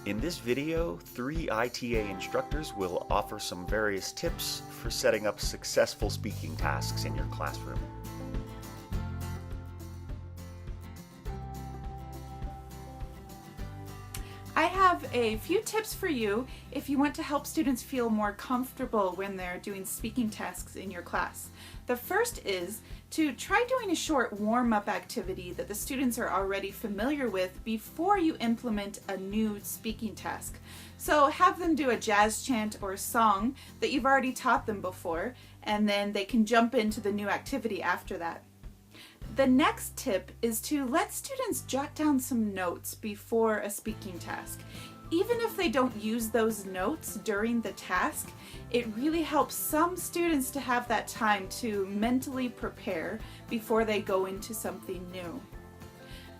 In this video, 3 ITA instructors will offer some various tips for setting up successful speaking tasks in your classroom. I have a few tips for you if you want to help students feel more comfortable when they're doing speaking tasks in your class. The first is to try doing a short warm-up activity that the students are already familiar with before you implement a new speaking task. So have them do a jazz chant or song that you've already taught them before, and then they can jump into the new activity after that. The next tip is to let students jot down some notes before a speaking task. Even if they don't use those notes during the task, it really helps some students to have that time to mentally prepare before they go into something new.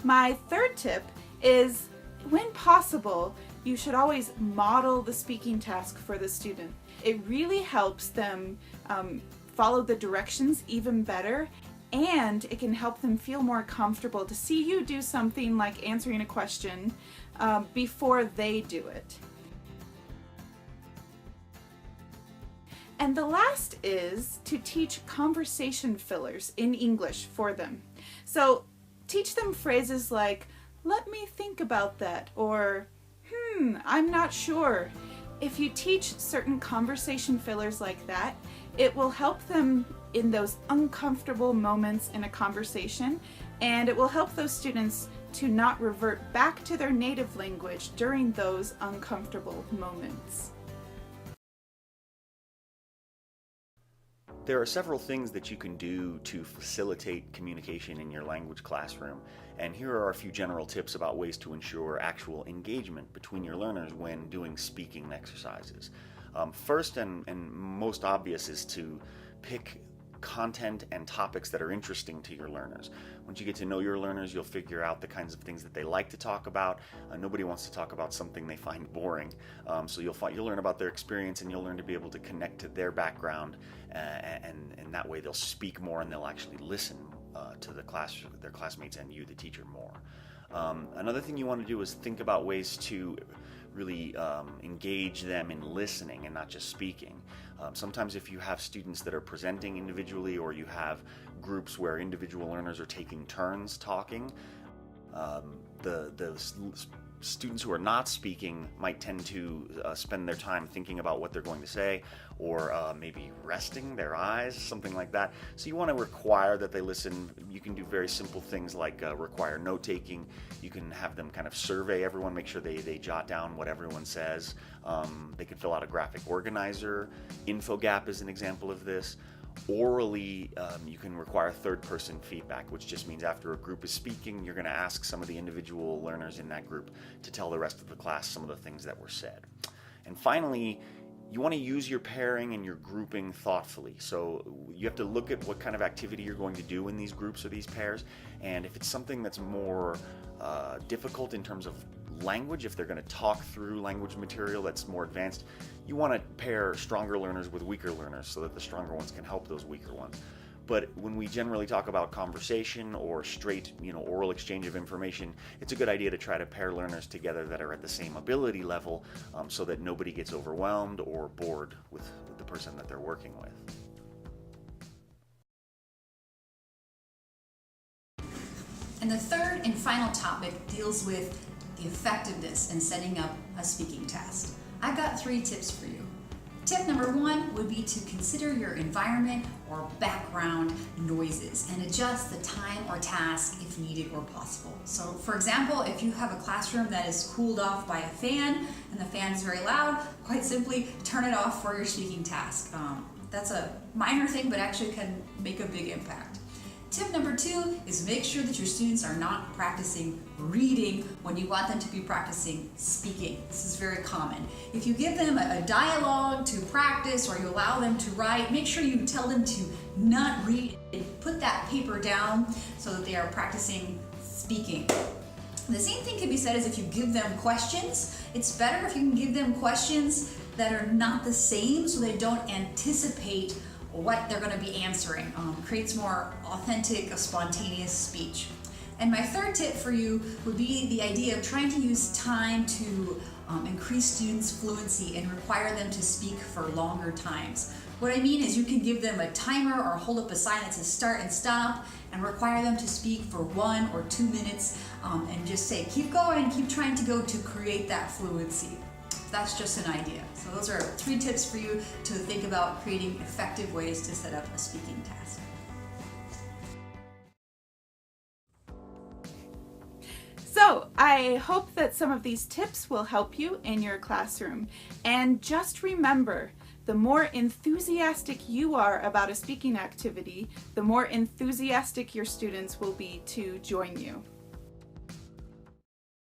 My third tip is, when possible, you should always model the speaking task for the student. It really helps them follow the directions even better, and it can help them feel more comfortable to see you do something like answering a question before they do it. And the last is to teach conversation fillers in English for them. So teach them phrases like, "Let me think about that," or "I'm not sure." If you teach certain conversation fillers like that, it will help them in those uncomfortable moments in a conversation, and it will help those students to not revert back to their native language during those uncomfortable moments. There are several things that you can do to facilitate communication in your language classroom, and here are a few general tips about ways to ensure actual engagement between your learners when doing speaking exercises. First and most obvious is to pick content and topics that are interesting to your learners. Once you get to know your learners, you'll figure out the kinds of things that they like to talk about. Nobody wants to talk about something they find boring. So you'll learn about their experience, and you'll learn to be able to connect to their background, and that way they'll speak more and they'll actually listen to their classmates and you, the teacher, more. Another thing you want to do is think about ways to really engage them in listening and not just speaking. Sometimes if you have students that are presenting individually, or you have groups where individual learners are taking turns talking, the students who are not speaking might tend to spend their time thinking about what they're going to say, or maybe resting their eyes, something like that. So you want to require that they listen. You can do very simple things like require note-taking. You can have them kind of survey everyone, make sure they jot down what everyone says. They can fill out a graphic organizer. Infogap is an example of this. Orally, you can require third-person feedback, which just means after a group is speaking, you're going to ask some of the individual learners in that group to tell the rest of the class some of the things that were said. And finally, you want to use your pairing and your grouping thoughtfully. So you have to look at what kind of activity you're going to do in these groups or these pairs, and if it's something that's more difficult in terms of language, if they're going to talk through language material that's more advanced, you want to pair stronger learners with weaker learners so that the stronger ones can help those weaker ones. But when we generally talk about conversation or straight, oral exchange of information, it's a good idea to try to pair learners together that are at the same ability level, so that nobody gets overwhelmed or bored with the person that they're working with. And the third and final topic deals with the effectiveness in setting up a speaking task. I've got 3 tips for you. Tip number 1 would be to consider your environment or background noises and adjust the time or task if needed or possible. So for example, if you have a classroom that is cooled off by a fan and the fan is very loud, quite simply turn it off for your speaking task. That's a minor thing, but actually can make a big impact. Tip number 2 is make sure that your students are not practicing reading when you want them to be practicing speaking. This is very common. If you give them a dialogue to practice, or you allow them to write, make sure you tell them to not read and put that paper down so that they are practicing speaking. The same thing can be said as if you give them questions. It's better if you can give them questions that are not the same, so they don't anticipate what they're going to be answering. Creates more authentic, spontaneous speech. And my third tip for you would be the idea of trying to use time to increase students' fluency and require them to speak for longer times. What I mean is you can give them a timer or hold up a sign that says start and stop and require them to speak for 1 or 2 minutes and just say keep going, keep trying to go to create that fluency. That's just an idea. So those are 3 tips for you to think about creating effective ways to set up a speaking task. So I hope that some of these tips will help you in your classroom. And just remember, the more enthusiastic you are about a speaking activity, the more enthusiastic your students will be to join you.